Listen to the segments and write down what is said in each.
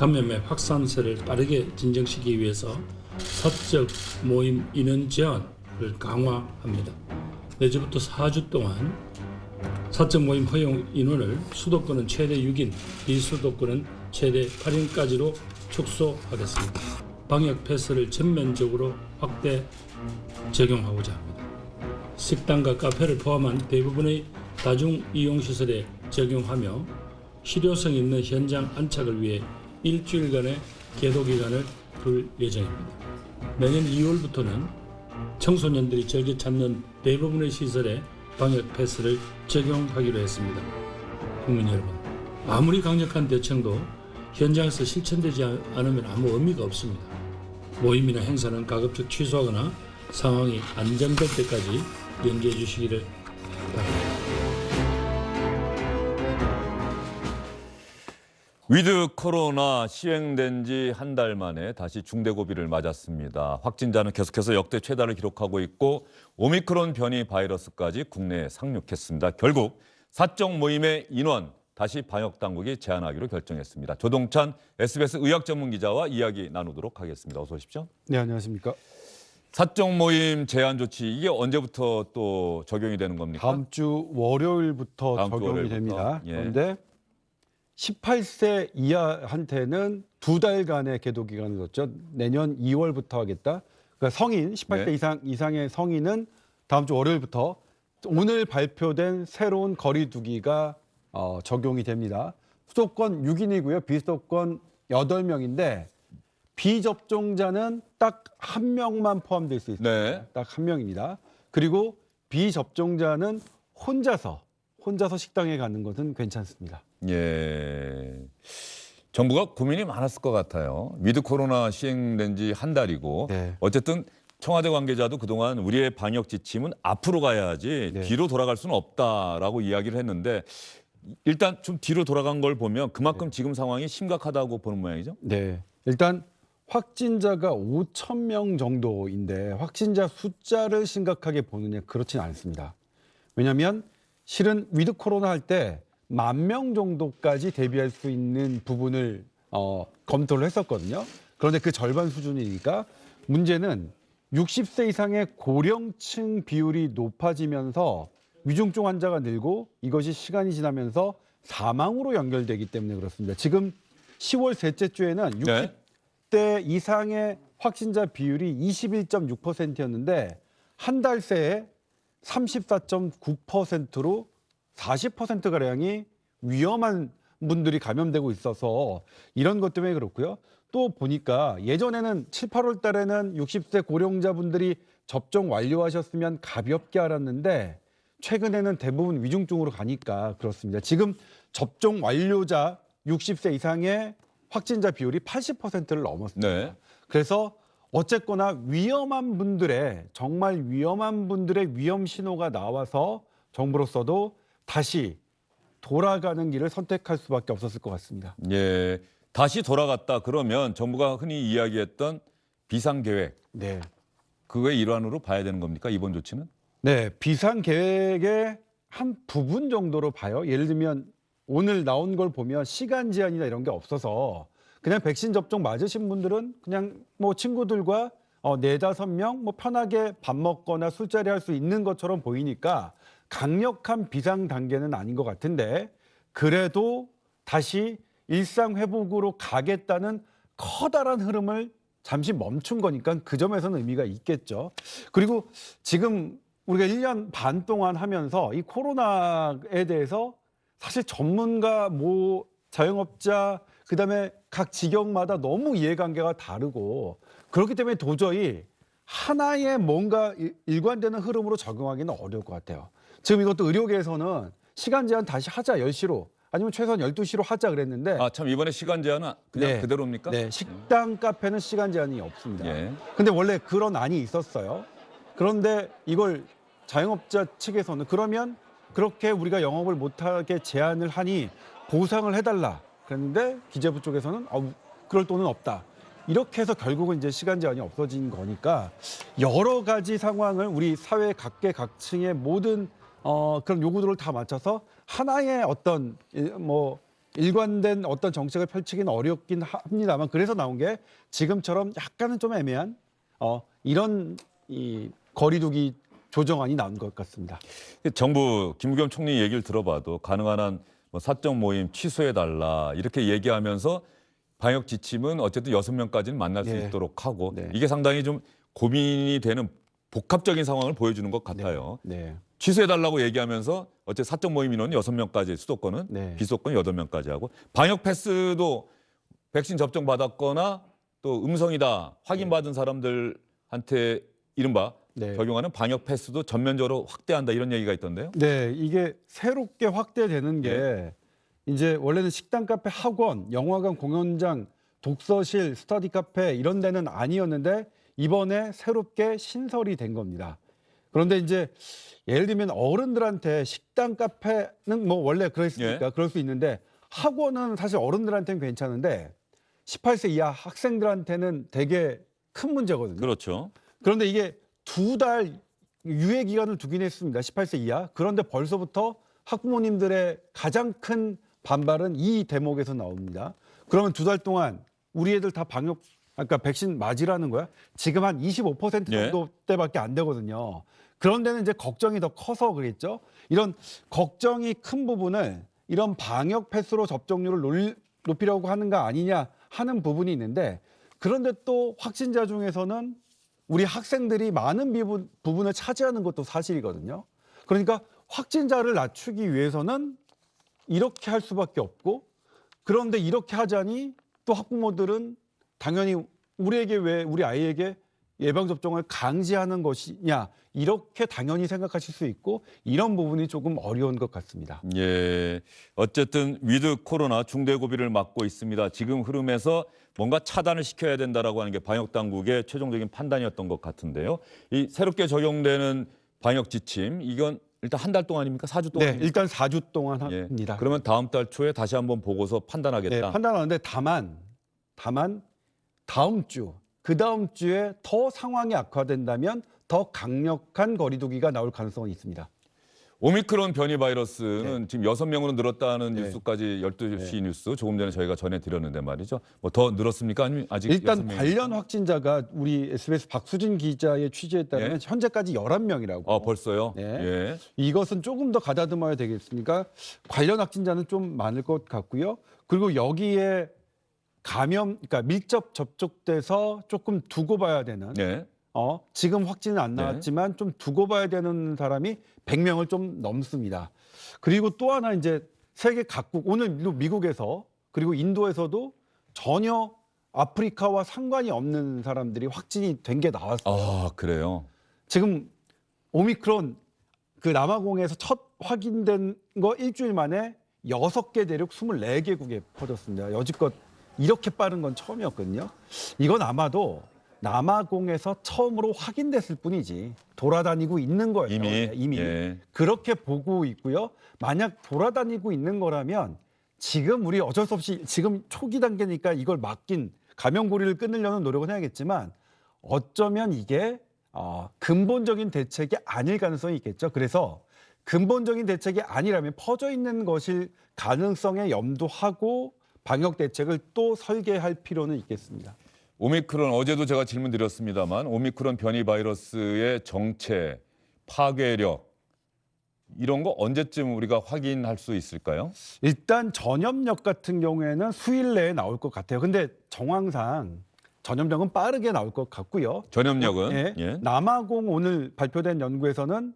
감염의 확산세를 빠르게 진정시키기 위해서 사적 모임 인원 제한을 강화합니다. 내일부터 4주 동안 사적 모임 허용 인원을 수도권은 최대 6인, 비수도권은 최대 8인까지로 축소하겠습니다. 방역 패스를 전면적으로 확대 적용하고자 합니다. 식당과 카페를 포함한 대부분의 다중 이용시설에 적용하며 실효성 있는 현장 안착을 위해 일주일간의 계도기간을 둘 예정입니다. 내년 2월부터는 청소년들이 즐겨 찾는 대부분의 시설에 방역 패스를 적용하기로 했습니다. 국민 여러분, 아무리 강력한 대책도 현장에서 실천되지 않으면 아무 의미가 없습니다. 모임이나 행사는 가급적 취소하거나 상황이 안정될 때까지 연기해 주시기를 바랍니다. 위드 코로나 시행된 지 한 달 만에 다시 중대고비를 맞았습니다. 확진자는 계속해서 역대 최다를 기록하고 있고 오미크론 변이 바이러스까지 국내에 상륙했습니다. 결국 사적 모임의 인원 다시 방역당국이 제한하기로 결정했습니다. 조동찬 SBS 의학전문기자와 이야기 나누도록 하겠습니다. 어서 오십시오. 네, 안녕하십니까. 사적 모임 제한 조치 이게 언제부터 또 적용이 되는 겁니까? 다음 주 월요일부터 다음 주 적용이 월요일부터. 됩니다. 예. 그런데 18세 이하한테는 2달간의 계도 기간을 뒀죠. 내년 2월부터 하겠다. 그러니까 성인 18세 네. 이상의 성인은 다음 주 월요일부터 오늘 발표된 새로운 거리두기가 적용이 됩니다. 수도권 6인이고요. 비수도권 8명인데 비접종자는 딱 한 명만 포함될 수 있습니다. 네. 딱 한 명입니다. 그리고 비접종자는 혼자서 식당에 가는 것은 괜찮습니다. 예. 정부가 고민이 많았을 것 같아요. 위드 코로나 시행된 지 한 달이고 네. 어쨌든 청와대 관계자도 그동안 우리의 방역 지침은 앞으로 가야지 네. 뒤로 돌아갈 수는 없다라고 이야기를 했는데 일단 좀 뒤로 돌아간 걸 보면 그만큼 지금 상황이 심각하다고 보는 모양이죠? 네. 일단 확진자가 5천 명 정도인데 확진자 숫자를 심각하게 보느냐 그렇진 않습니다. 왜냐하면 실은 위드 코로나 할 때 10,000명 정도까지 대비할 수 있는 부분을 검토를 했었거든요. 그런데 그 절반 수준이니까 문제는 60세 이상의 고령층 비율이 높아지면서 위중증 환자가 늘고 이것이 시간이 지나면서 사망으로 연결되기 때문에 그렇습니다. 지금 10월 셋째 주에는 60대 이상의 확진자 비율이 21.6%였는데 한 달 새에 34.9%로 40%가량이 위험한 분들이 감염되고 있어서 이런 것 때문에 그렇고요. 또 보니까 예전에는 7, 8월 달에는 60세 고령자분들이 접종 완료하셨으면 가볍게 알았는데 최근에는 대부분 위중증으로 가니까 그렇습니다. 지금 접종 완료자 60세 이상의 확진자 비율이 80%를 넘었습니다. 네. 그래서 어쨌거나 위험한 분들의 정말 위험한 분들의 위험 신호가 나와서 정부로서도 다시 돌아가는 길을 선택할 수밖에 없었을 것 같습니다. 예. 다시 돌아갔다 그러면 정부가 흔히 이야기했던 비상계획 네. 그거의 일환으로 봐야 되는 겁니까? 이번 조치는? 네, 비상 계획의 한 부분 정도로 봐요. 예를 들면 오늘 나온 걸 보면 시간 제한이나 이런 게 없어서 그냥 백신 접종 맞으신 분들은 그냥 뭐 친구들과 4-5명 뭐 편하게 밥 먹거나 술자리 할 수 있는 것처럼 보이니까 강력한 비상 단계는 아닌 것 같은데 그래도 다시 일상 회복으로 가겠다는 커다란 흐름을 잠시 멈춘 거니까 그 점에서는 의미가 있겠죠. 그리고 지금 우리가 1년 반 동안 하면서 이 코로나에 대해서 사실 전문가, 자영업자, 그다음에 각 지역마다 너무 이해관계가 다르고 그렇기 때문에 도저히 하나의 뭔가 일관되는 흐름으로 적용하기는 어려울 것 같아요. 지금 이것도 의료계에서는 시간 제한 다시 하자 10시로 아니면 최소한 12시로 하자 그랬는데 아, 참 이번에 시간 제한은 그냥 네. 그대로입니까? 네, 식당, 카페는 시간 제한이 없습니다. 예. 근데 원래 그런 안이 있었어요. 그런데 이걸 자영업자 측에서는 그러면 그렇게 우리가 영업을 못하게 제한을 하니 보상을 해달라 그랬는데 기재부 쪽에서는 그럴 돈은 없다. 이렇게 해서 결국은 이제 시간 제한이 없어진 거니까 여러 가지 상황을 우리 사회 각계각층의 모든 그런 요구들을 다 맞춰서 하나의 어떤 일관된 어떤 정책을 펼치기는 어렵긴 합니다만 그래서 나온 게 지금처럼 약간은 좀 애매한 이런 이 거리두기 조정안이 나온 것 같습니다. 정부 김부겸 총리 얘기를 들어봐도 가능한 한 뭐 사적 모임 취소해달라 이렇게 얘기하면서 방역 지침은 어쨌든 6명까지는 만날 수 네. 있도록 하고 네. 이게 상당히 좀 고민이 되는 복합적인 상황을 보여주는 것 같아요. 네. 취소해달라고 얘기하면서 어쨌든 사적 모임 인원이 6명까지 수도권은 네. 비수도권 8명까지 하고 방역 패스도 백신 접종 받았거나 또 음성이다 확인받은 사람들한테 이른바 네. 적용하는 방역 패스도 전면적으로 확대한다 이런 얘기가 있던데요. 네, 이게 새롭게 확대되는 게 이제 원래는 식당, 카페, 학원, 영화관, 공연장, 독서실, 스터디 카페 이런 데는 아니었는데 이번에 새롭게 신설이 된 겁니다. 그런데 이제 예를 들면 어른들한테 식당, 카페는 뭐 원래 그랬으니까 그럴 수 있는데 학원은 사실 어른들한테는 괜찮은데 18세 이하 학생들한테는 되게 큰 문제거든요. 그렇죠. 그런데 이게 2달 유예 기간을 두긴 했습니다. 18세 이하. 그런데 벌써부터 학부모님들의 가장 큰 반발은 이 대목에서 나옵니다. 그러면 2달 동안 우리 애들 다 그러니까 백신 맞으라는 거야? 지금 한 25% 정도 때밖에 안 되거든요. 그런 데는 이제 걱정이 더 커서 그랬죠. 이런 걱정이 큰 부분을 이런 방역 패스로 접종률을 높이려고 하는 거 아니냐 하는 부분이 있는데 그런데 또 확진자 중에서는 우리 학생들이 많은 부분을 차지하는 것도 사실이거든요. 그러니까 확진자를 낮추기 위해서는 이렇게 할 수밖에 없고 그런데 이렇게 하자니 또 학부모들은 당연히 우리에게 왜 우리 아이에게 예방접종을 강제하는 것이냐 이렇게 당연히 생각하실 수 있고 이런 부분이 조금 어려운 것 같습니다. 예, 어쨌든 위드 코로나 중대 고비를 맞고 있습니다. 지금 흐름에서 뭔가 차단을 시켜야 된다라고 하는 게 방역 당국의 최종적인 판단이었던 것 같은데요. 이 새롭게 적용되는 방역 지침 이건 일단 한 달 동안입니까? 4주 동안? 네, 일단 4주 동안 예. 합니다. 그러면 다음 달 초에 다시 한번 보고서 판단하겠다. 네, 판단하는데 다만 다음 주, 그 다음 주에 더 상황이 악화된다면 더 강력한 거리두기가 나올 가능성은 있습니다. 오미크론 변이 바이러스는 지금 6명으로 늘었다는 네. 뉴스까지 12시 뉴스 조금 전에 저희가 전해드렸는데 말이죠. 뭐 더 늘었습니까? 아니면 아직 일단 6명입니까? 관련 확진자가 우리 SBS 박수진 기자의 취재에 따르면 예. 현재까지 11명이라고. 아, 벌써요? 네. 예. 이것은 조금 더 가다듬어야 되겠으니까 관련 확진자는 좀 많을 것 같고요. 그리고 여기에 그러니까 밀접 접촉돼서 조금 두고 봐야 되는 네. 지금 확진은 안 나왔지만 좀 두고 봐야 되는 사람이 100명을 좀 넘습니다. 그리고 또 하나 이제 세계 각국 오늘 미국에서 그리고 인도에서도 전혀 아프리카와 상관이 없는 사람들이 확진이 된 게 나왔어요. 아, 그래요? 지금 오미크론 그 남아공에서 첫 확인된 거 일주일 만에 6개 대륙 24개국에 퍼졌습니다. 여지껏 이렇게 빠른 건 처음이었거든요. 이건 아마도 남아공에서 처음으로 확인됐을 뿐이지 돌아다니고 있는 거예요. 이미? 예. 그렇게 보고 있고요. 만약 돌아다니고 있는 거라면 지금 우리 어쩔 수 없이 지금 초기 단계니까 이걸 막긴 감염고리를 끊으려는 노력은 해야겠지만 어쩌면 이게 근본적인 대책이 아닐 가능성이 있겠죠. 그래서 근본적인 대책이 아니라면 퍼져 있는 것일 가능성에 염두하고 방역 대책을 또 설계할 필요는 있겠습니다. 오미크론 어제도 제가 질문 드렸습니다만 오미크론 변이 바이러스의 정체, 파괴력 이런 거 언제쯤 우리가 확인할 수 있을까요? 일단 전염력 같은 경우에는 수일 내에 나올 것 같아요. 근데 정황상 전염력은 빠르게 나올 것 같고요. 전염력은? 예. 남아공 오늘 발표된 연구에서는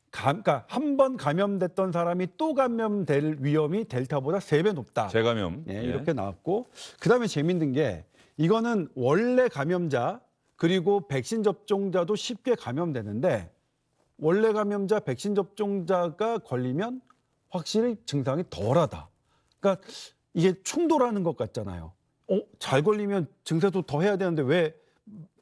그러니까 한 번 감염됐던 사람이 또 감염될 위험이 델타보다 3배 높다. 재감염. 예, 이렇게 나왔고 그다음에 재밌는 게 이거는 원래 감염자 그리고 백신 접종자도 쉽게 감염되는데 원래 감염자 백신 접종자가 걸리면 확실히 증상이 덜하다. 그러니까 이게 충돌하는 것 같잖아요. 잘 걸리면 증세도 더 해야 되는데 왜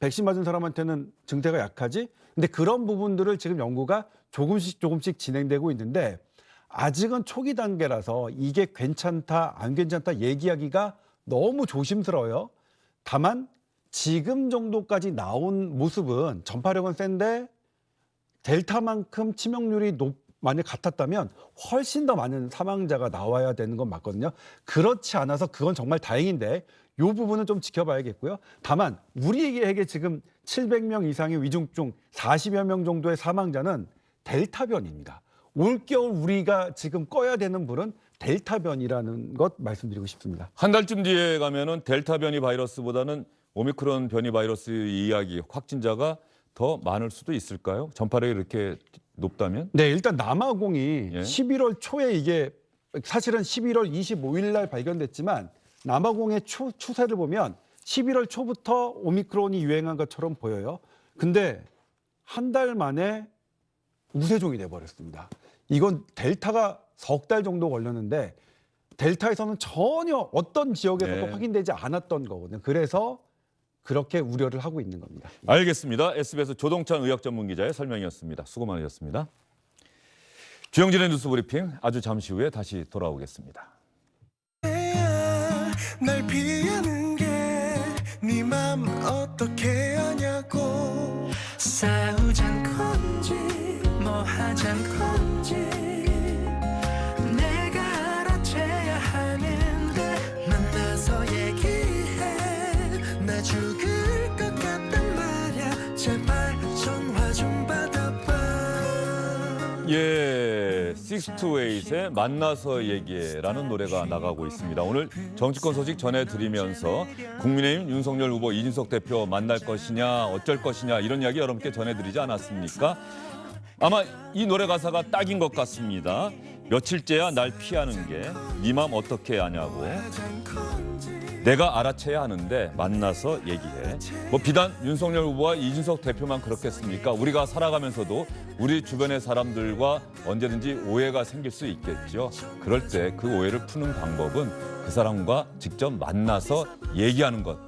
백신 맞은 사람한테는 증세가 약하지? 근데 그런 부분들을 지금 연구가 조금씩 진행되고 있는데 아직은 초기 단계라서 이게 괜찮다 안 괜찮다 얘기하기가 너무 조심스러워요. 다만 지금 정도까지 나온 모습은 전파력은 센데 델타만큼 치명률이 만약 같았다면 훨씬 더 많은 사망자가 나와야 되는 건 맞거든요. 그렇지 않아서 그건 정말 다행인데 이 부분은 좀 지켜봐야겠고요. 다만 우리에게 지금 700명 이상의 위중증 40여 명 정도의 사망자는 델타 변이입니다. 올겨울 우리가 지금 꺼야 되는 불은 델타 변이라는 것 말씀드리고 싶습니다. 한 달쯤 뒤에 가면은 델타 변이 바이러스보다는 오미크론 변이 바이러스 이야기 확진자가 더 많을 수도 있을까요? 전파력이 이렇게 높다면? 네, 일단 남아공이 예. 11월 초에 이게 사실은 11월 25일 날 발견됐지만 남아공의 추세를 보면 11월 초부터 오미크론이 유행한 것처럼 보여요. 근데 한 달 만에 우세종이 돼버렸습니다. 이건 델타가 석 달 정도 걸렸는데 델타에서는 전혀 어떤 지역에서도 네. 확인되지 않았던 거거든요. 그래서 그렇게 우려를 하고 있는 겁니다. 알겠습니다. SBS 조동찬 의학 전문 기자의 설명이었습니다. 수고 많으셨습니다. 주영진의 뉴스 브리핑 아주 잠시 후에 다시 돌아오겠습니다. 날 피하는 게 네 맘 어떻게 아냐고 싸우잔 건지 뭐 하잔 건지 내가 알아채야 하는데 만나서 얘기해 나 죽을 것 같단 말야 제발 전화 좀 받아봐 예, 식스투웨이트의 만나서 얘기해라는 노래가 나가고 있습니다. 오늘 정치권 소식 전해드리면서 국민의힘 윤석열 후보 이준석 대표 만날 것이냐 어쩔 것이냐 이런 이야기 여러분께 전해드리지 않았습니까? 아마 이 노래 가사가 딱인 것 같습니다. 며칠째야 날 피하는 게 네 맘 어떻게 아냐고 내가 알아채야 하는데 만나서 얘기해. 뭐 비단 윤석열 후보와 이준석 대표만 그렇겠습니까? 우리가 살아가면서도 우리 주변의 사람들과 언제든지 오해가 생길 수 있겠죠. 그럴 때 그 오해를 푸는 방법은 그 사람과 직접 만나서 얘기하는 것.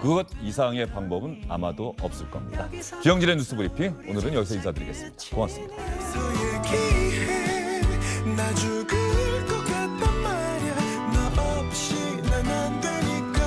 그것 이상의 방법은 아마도 없을 겁니다. 주영진의 뉴스 브리핑 오늘은 여기서 인사드리겠습니다. 고맙습니다. 얘기해 나 죽을 것 같단 말야 너 없이 난 안 되니까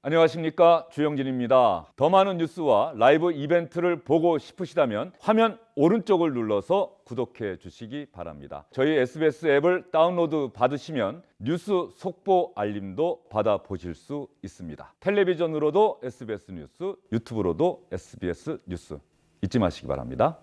안녕하십니까, 주영진입니다. 더 많은 뉴스와 라이브 이벤트를 보고 싶으시다면 화면 오른쪽을 눌러서 구독해 주시기 바랍니다. 저희 SBS 앱을 다운로드 받으시면 뉴스 속보 알림도 받아보실 수 있습니다. 텔레비전으로도 SBS 뉴스, 유튜브로도 SBS 뉴스 잊지 마시기 바랍니다.